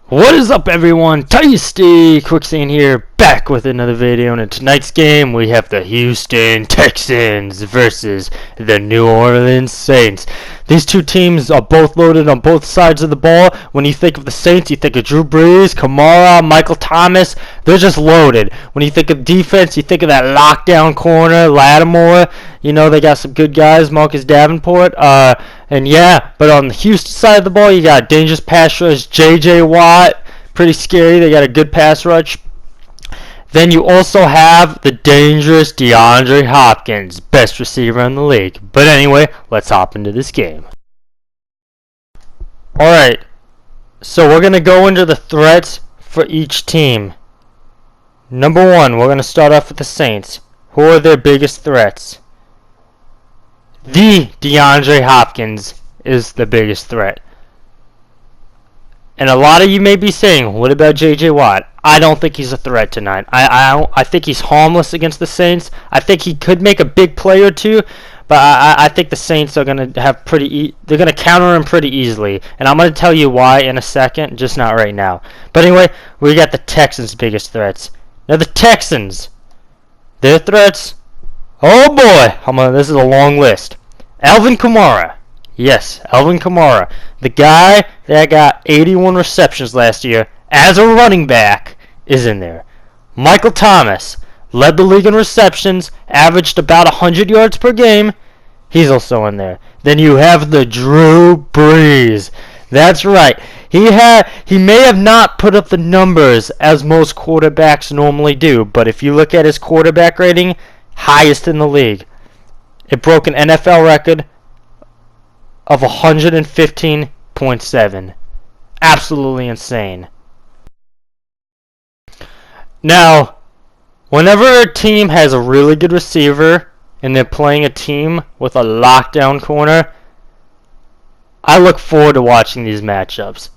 What is up, everyone? Tasty Quicksand here, back with another video. And in tonight's game, we have the Houston Texans versus the New Orleans Saints. These two teams are both loaded on both sides of the ball. When you think of the Saints, you think of Drew Brees, Kamara, Michael Thomas. They're just loaded. When you think of defense, you think of that lockdown corner, Lattimore. You know, they got some good guys, Marcus Davenport. But on the Houston side of the ball, you got dangerous pass rush, J.J. Watt, pretty scary. They got a good pass rush. Then you also have the dangerous DeAndre Hopkins, best receiver in the league. But anyway, let's hop into this game. Alright, so we're going to go into the threats for each team. Number one, we're going to start off with the Saints. Who are their biggest threats? The DeAndre Hopkins is the biggest threat. And a lot of you may be saying, what about J.J. Watt? I don't think he's a threat tonight. I think he's harmless against the Saints. I think he could make a big play or two, but I think the Saints are going to have they're going to counter him pretty easily. And I'm going to tell you why in a second, just not right now. But anyway, we got the Texans' biggest threats. Now the Texans, their threats, oh boy, this is a long list. Alvin Kamara. Yes, Alvin Kamara. The guy that got 81 receptions last year as a running back is in there. Michael Thomas led the league in receptions, averaged about 100 yards per game. He's also in there. Then you have the Drew Brees. That's right. He may have not put up the numbers as most quarterbacks normally do, but if you look at his quarterback rating, highest in the league. It broke an NFL record of 115.7. Absolutely insane. Now, whenever a team has a really good receiver and they're playing a team with a lockdown corner, I look forward to watching these matchups.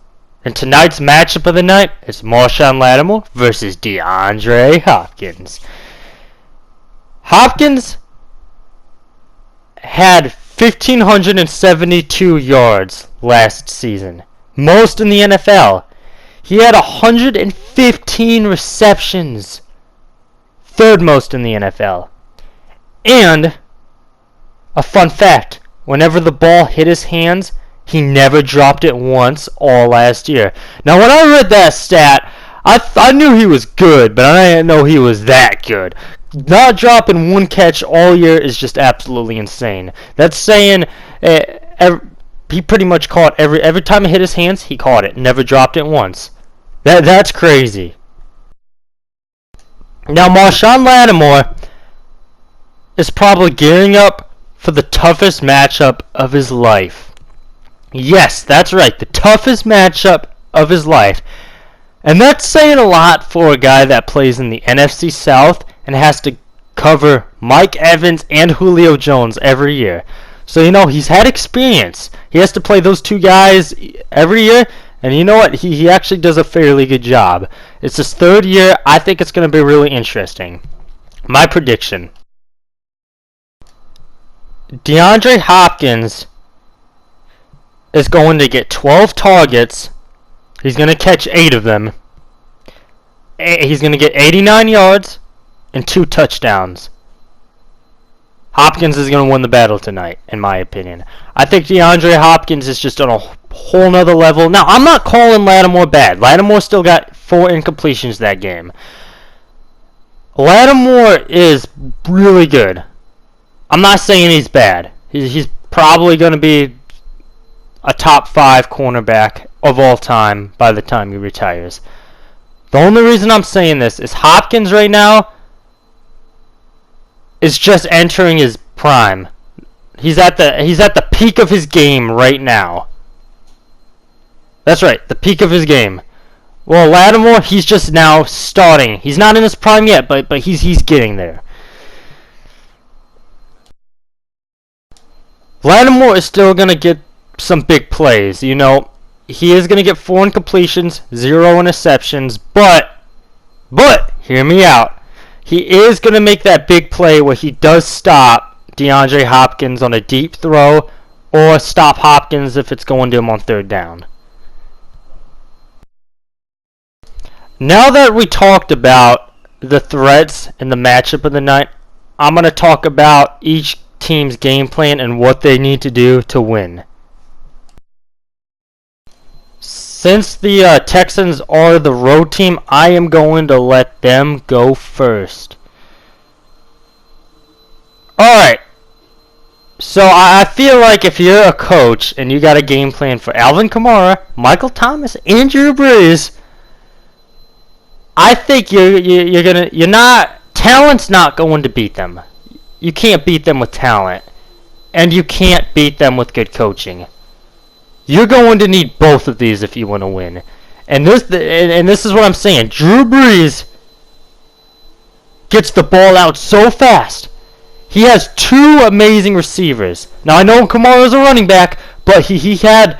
And tonight's matchup of the night is Marshawn Lattimore versus DeAndre Hopkins. Hopkins had 1,572 yards last season, most in the NFL. He had 115 receptions, third most in the NFL. And a fun fact, whenever the ball hit his hands, he never dropped it once all last year. Now when I read that stat, I knew he was good, but I didn't know he was that good. Not dropping one catch all year is just absolutely insane. That's saying he pretty much caught every time it hit his hands, he caught it. Never dropped it once. That's crazy. Now Marshawn Lattimore is probably gearing up for the toughest matchup of his life. Yes, that's right, the toughest matchup of his life. And that's saying a lot for a guy that plays in the NFC South and has to cover Mike Evans and Julio Jones every year. So, you know, he's had experience. He has to play those two guys every year, and you know what? He actually does a fairly good job. It's his third year. I think it's going to be really interesting. My prediction: DeAndre Hopkins is going to get 12 targets. He's going to catch 8 of them. He's going to get 89 yards and 2 touchdowns. Hopkins is going to win the battle tonight, in my opinion. I think DeAndre Hopkins is just on a whole nother level. Now, I'm not calling Lattimore bad. Lattimore still got 4 incompletions that game. Lattimore is really good. I'm not saying he's bad. He's probably going to be a top 5 cornerback of all time by the time he retires. The only reason I'm saying this is Hopkins right now is just entering his prime. He's at the peak of his game right now. That's right, the peak of his game. Well, Lattimore, he's just now starting. He's not in his prime yet, but he's getting there. Lattimore is still gonna get some big plays. You know, he is gonna get 4 incompletions, 0 interceptions, but hear me out. He is going to make that big play where he does stop DeAndre Hopkins on a deep throw or stop Hopkins if it's going to him on third down. Now that we talked about the threats and the matchup of the night, I'm going to talk about each team's game plan and what they need to do to win. Since the Texans are the road team, I am going to let them go first. Alright. So I feel like if you're a coach and you got a game plan for Alvin Kamara, Michael Thomas, and Drew Brees, I think talent's not going to beat them. You can't beat them with talent, and you can't beat them with good coaching. You're going to need both of these if you want to win. And this is what I'm saying. Drew Brees gets the ball out so fast. He has two amazing receivers. Now, I know Kamara's a running back, but he had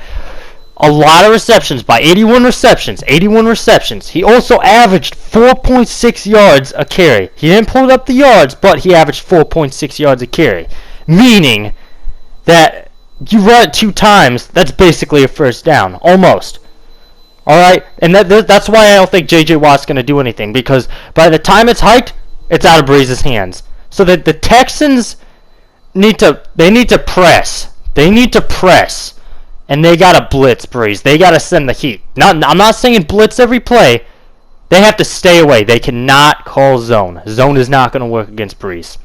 a lot of receptions, by 81 receptions. 81 receptions. He also averaged 4.6 yards a carry. He didn't pull up the yards, but he averaged 4.6 yards a carry. Meaning that you run it 2 times, that's basically a first down. Almost. Alright? And that's why I don't think J.J. Watt's going to do anything. Because by the time it's hiked, it's out of Brees' hands. So that the Texans need to press. They need to press. And they got to blitz Brees. They got to send the heat. I'm not saying blitz every play. They have to stay away. They cannot call zone. Zone is not going to work against Brees.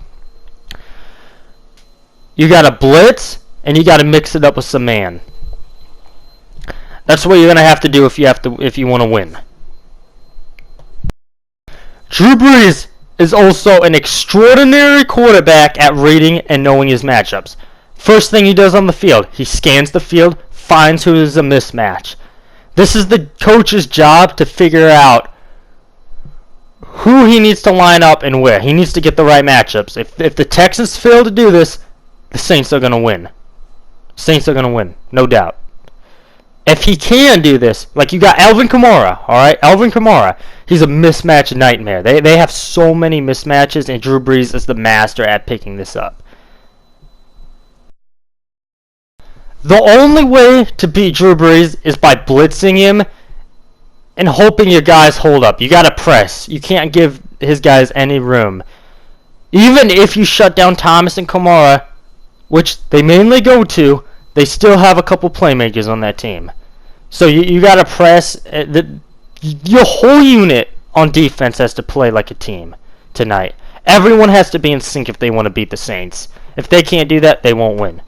You got to blitz, and you got to mix it up with some man. That's what you're going to have to do if you want to win. Drew Brees is also an extraordinary quarterback at reading and knowing his matchups. First thing he does on the field, he scans the field, finds who is a mismatch. This is the coach's job to figure out who he needs to line up and where. He needs to get the right matchups. If the Texans fail to do this, the Saints are going to win. Saints are going to win, no doubt. If he can do this, like you got Alvin Kamara, alright? Alvin Kamara, he's a mismatch nightmare. They have so many mismatches, and Drew Brees is the master at picking this up. The only way to beat Drew Brees is by blitzing him and hoping your guys hold up. You got to press. You can't give his guys any room. Even if you shut down Thomas and Kamara, which they mainly go to, they still have a couple playmakers on that team. So you got to press. Your whole unit on defense has to play like a team tonight. Everyone has to be in sync if they want to beat the Saints. If they can't do that, they won't win.